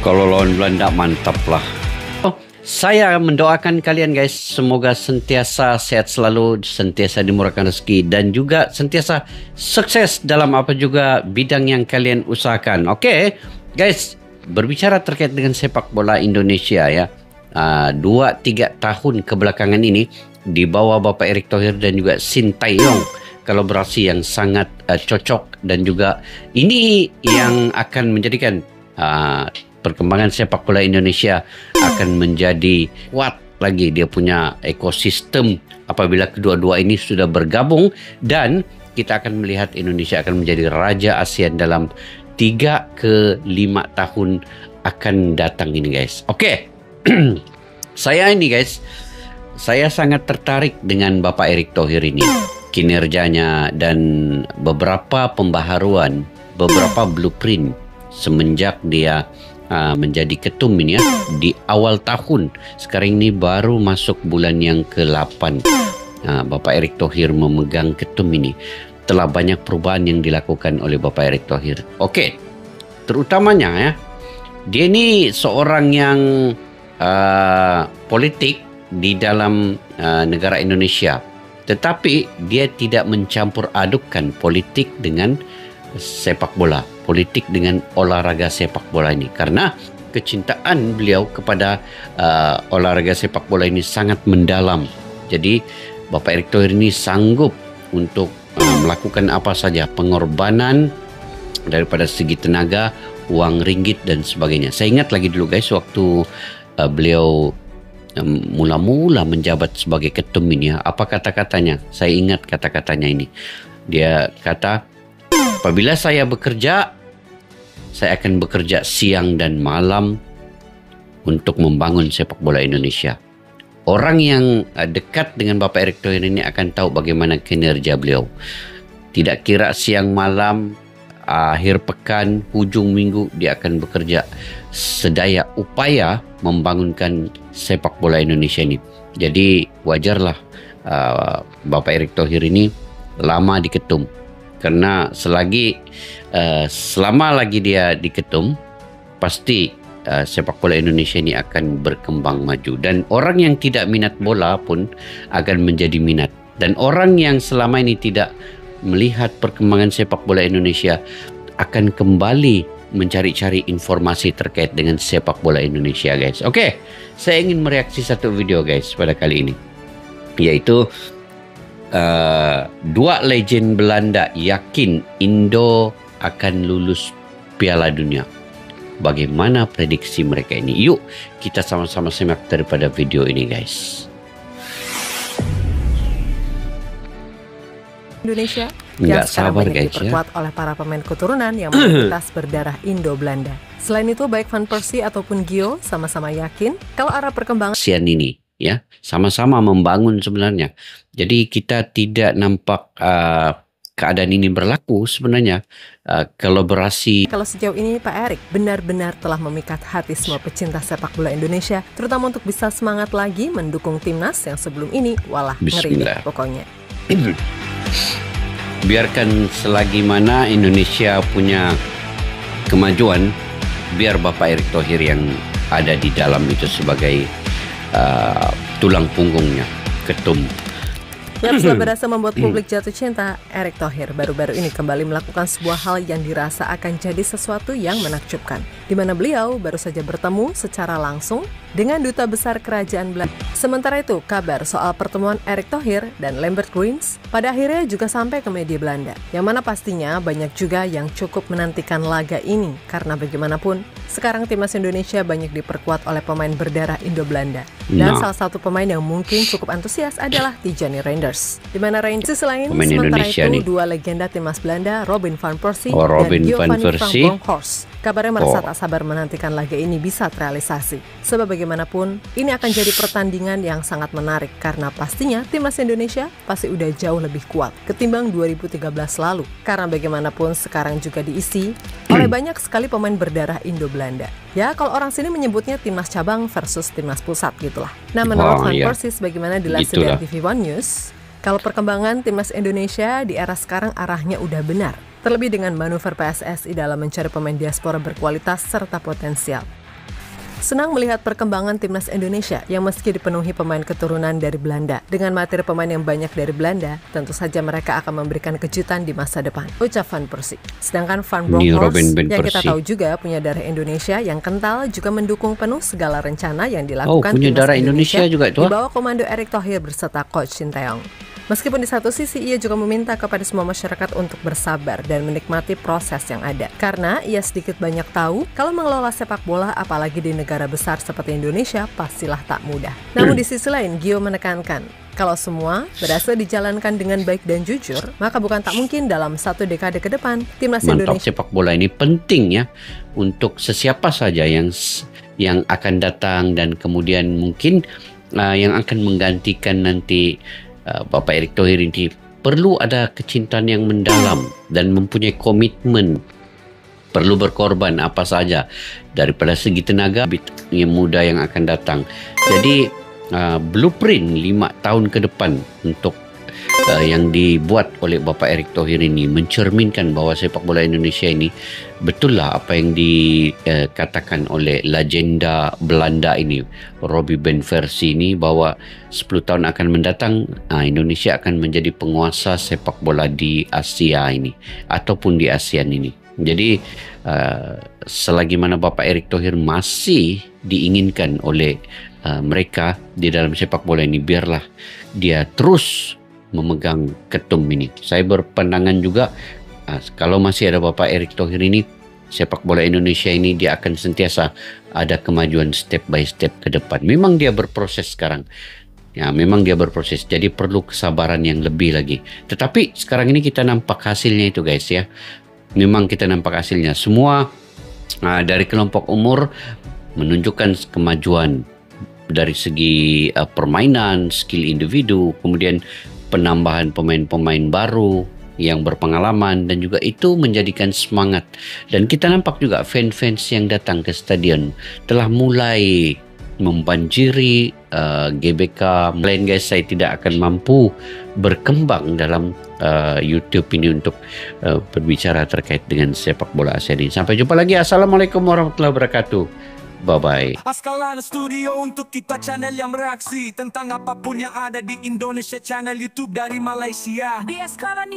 Kalau lawan Belanda mantap lah. Saya mendoakan kalian guys, semoga sentiasa sehat selalu, sentiasa dimurahkan rezeki dan juga sentiasa sukses dalam apa juga bidang yang kalian usahakan. Oke, guys, berbicara terkait dengan sepak bola Indonesia ya, 2-3 tahun kebelakangan ini di bawah Bapak Erick Thohir dan juga Sintayong, kolaborasi yang sangat cocok, dan juga ini yang akan menjadikan perkembangan sepak bola Indonesia akan menjadi kuat lagi. Dia punya ekosistem apabila kedua-dua ini sudah bergabung, dan kita akan melihat Indonesia akan menjadi raja ASEAN dalam 3 ke 5 tahun akan datang ini guys. Oke. Saya sangat tertarik dengan Bapak Erick Thohir ini, kinerjanya dan beberapa pembaharuan, beberapa blueprint semenjak dia menjadi ketum ini ya, di awal tahun. Sekarang ini baru masuk bulan yang ke-8. Bapak Erick Thohir memegang ketum ini. Telah banyak perubahan yang dilakukan oleh Bapak Erick Thohir. Oke, terutamanya ya, dia ini seorang yang politik di dalam negara Indonesia. Tetapi dia tidak mencampur adukkan politik dengan sepak bola, politik dengan olahraga sepak bola ini, karena kecintaan beliau kepada olahraga sepak bola ini sangat mendalam. Jadi Bapak Erick Thohir ini sanggup untuk melakukan apa saja, pengorbanan daripada segi tenaga, uang ringgit dan sebagainya. Saya ingat lagi dulu guys, waktu beliau mula-mula menjabat sebagai ketum ini ya, apa kata-katanya? Saya ingat kata-katanya ini. Dia kata, apabila saya bekerja, saya akan bekerja siang dan malam untuk membangun sepak bola Indonesia. Orang yang dekat dengan Bapak Erick Thohir ini akan tahu bagaimana kinerja beliau. Tidak kira siang malam, akhir pekan, hujung minggu, dia akan bekerja sedaya upaya membangunkan sepak bola Indonesia ini. Jadi wajarlah Bapak Erick Thohir ini lama diketum. Karena selama lagi dia diketum, pasti sepak bola Indonesia ini akan berkembang maju. Dan orang yang tidak minat bola pun akan menjadi minat. Dan orang yang selama ini tidak melihat perkembangan sepak bola Indonesia akan kembali mencari-cari informasi terkait dengan sepak bola Indonesia guys. Oke, saya ingin mereaksi satu video guys pada kali ini, yaitu 2 legend Belanda yakin Indo akan lulus Piala Dunia. Bagaimana prediksi mereka ini? Yuk kita sama-sama simak daripada video ini guys. Indonesia Nggak yang sekarang sabar, banyak guys, diperkuat oleh para pemain keturunan yang mayoritas berdarah Indo-Belanda. Selain itu, baik Van Persie ataupun Gio sama-sama yakin kalau arah perkembangan ASEAN ini ya sama-sama membangun sebenarnya. Jadi kita tidak nampak keadaan ini berlaku sebenarnya. Kolaborasi. Kalau sejauh ini Pak Erick benar-benar telah memikat hati semua pecinta sepak bola Indonesia, terutama untuk bisa semangat lagi mendukung timnas yang sebelum ini walah ngeri deh pokoknya. Biarkan selagi mana Indonesia punya kemajuan, biar Bapak Erick Thohir yang ada di dalam itu sebagai tulang punggungnya, ketum. Setelah berhasil membuat publik jatuh cinta, Erick Thohir baru-baru ini kembali melakukan sebuah hal yang dirasa akan jadi sesuatu yang menakjubkan, di mana beliau baru saja bertemu secara langsung dengan Duta Besar Kerajaan Belanda. Sementara itu, kabar soal pertemuan Erick Thohir dan Lambert Bruins pada akhirnya juga sampai ke media Belanda, yang mana pastinya banyak juga yang cukup menantikan laga ini, karena bagaimanapun sekarang timnas Indonesia banyak diperkuat oleh pemain berdarah Indo-Belanda. Dan salah satu pemain yang mungkin cukup antusias adalah Tijani Reinders. Di mana Reinders selain pemain sementara Indonesia itu nih. 2 legenda timnas Belanda, Robin van Persie Robin dan Giovanni van Persie. Frank Bronkhorst, kabarnya merasa tak sabar menantikan laga ini bisa terrealisasi. Sebab bagaimanapun, ini akan jadi pertandingan yang sangat menarik karena pastinya timnas Indonesia pasti udah jauh lebih kuat ketimbang 2013 lalu. Karena bagaimanapun sekarang juga diisi oleh banyak sekali pemain berdarah Indo-Belanda. Ya, kalau orang sini menyebutnya timnas cabang versus timnas pusat gitulah. Nah, menurut Van Persie, sebagaimana dilansir dari TV One News, kalau perkembangan timnas Indonesia di era sekarang arahnya udah benar. Terlebih dengan manuver PSSI dalam mencari pemain diaspora berkualitas serta potensial. Senang melihat perkembangan timnas Indonesia yang meski dipenuhi pemain keturunan dari Belanda. Dengan materi pemain yang banyak dari Belanda, tentu saja mereka akan memberikan kejutan di masa depan, ucap Van Persie. Sedangkan Van Bronckhorst yang kita tahu juga punya darah Indonesia yang kental juga mendukung penuh segala rencana yang dilakukan punya timnas darah Indonesia juga itu. di bawah komando Erick Thohir beserta Coach Shin Tae-yong. Meskipun di satu sisi ia juga meminta kepada semua masyarakat untuk bersabar dan menikmati proses yang ada. Karena ia sedikit banyak tahu kalau mengelola sepak bola apalagi di negara besar seperti Indonesia pastilah tak mudah. Namun di sisi lain Gio menekankan kalau semua berhasil dijalankan dengan baik dan jujur, maka bukan tak mungkin dalam 1 dekade ke depan timnas Indonesia sepak bola ini penting ya untuk sesiapa saja yang akan datang dan kemudian mungkin yang akan menggantikan nanti Bapak Erick Thohir ini perlu ada kecintaan yang mendalam dan mempunyai komitmen, perlu berkorban apa saja daripada segi tenaga yang muda yang akan datang. Jadi blueprint 5 tahun ke depan untuk yang dibuat oleh Bapak Erick Thohir ini mencerminkan bahawa sepak bola Indonesia ini betul lah apa yang dikatakan oleh legenda Belanda ini, Robby van Persie ini, bahwa 10 tahun akan mendatang Indonesia akan menjadi penguasa sepak bola di Asia ini ataupun di ASEAN ini. Jadi selagi mana Bapak Erick Thohir masih diinginkan oleh mereka di dalam sepak bola ini, biarlah dia terus memegang ketum ini. Saya berpandangan juga kalau masih ada Bapak Erick Thohir ini, sepak bola Indonesia ini dia akan sentiasa ada kemajuan step by step ke depan. Memang dia berproses sekarang. Ya, memang dia berproses. Jadi perlu kesabaran yang lebih lagi. Tetapi sekarang ini kita nampak hasilnya itu guys ya. Memang kita nampak hasilnya. Semua dari kelompok umur menunjukkan kemajuan dari segi permainan, skill individu, kemudian penambahan pemain-pemain baru yang berpengalaman, dan juga itu menjadikan semangat. Dan kita nampak juga fans-fans yang datang ke stadion telah mulai membanjiri GBK. Lain guys, saya tidak akan mampu berkembang dalam YouTube ini untuk berbicara terkait dengan sepak bola Asia ini. Sampai jumpa lagi. Assalamualaikum warahmatullahi wabarakatuh. Bye-bye. Askal Studio untuk kita channel yang bereaksi tentang apapun yang ada di Indonesia, channel YouTube dari Malaysia. Di Askal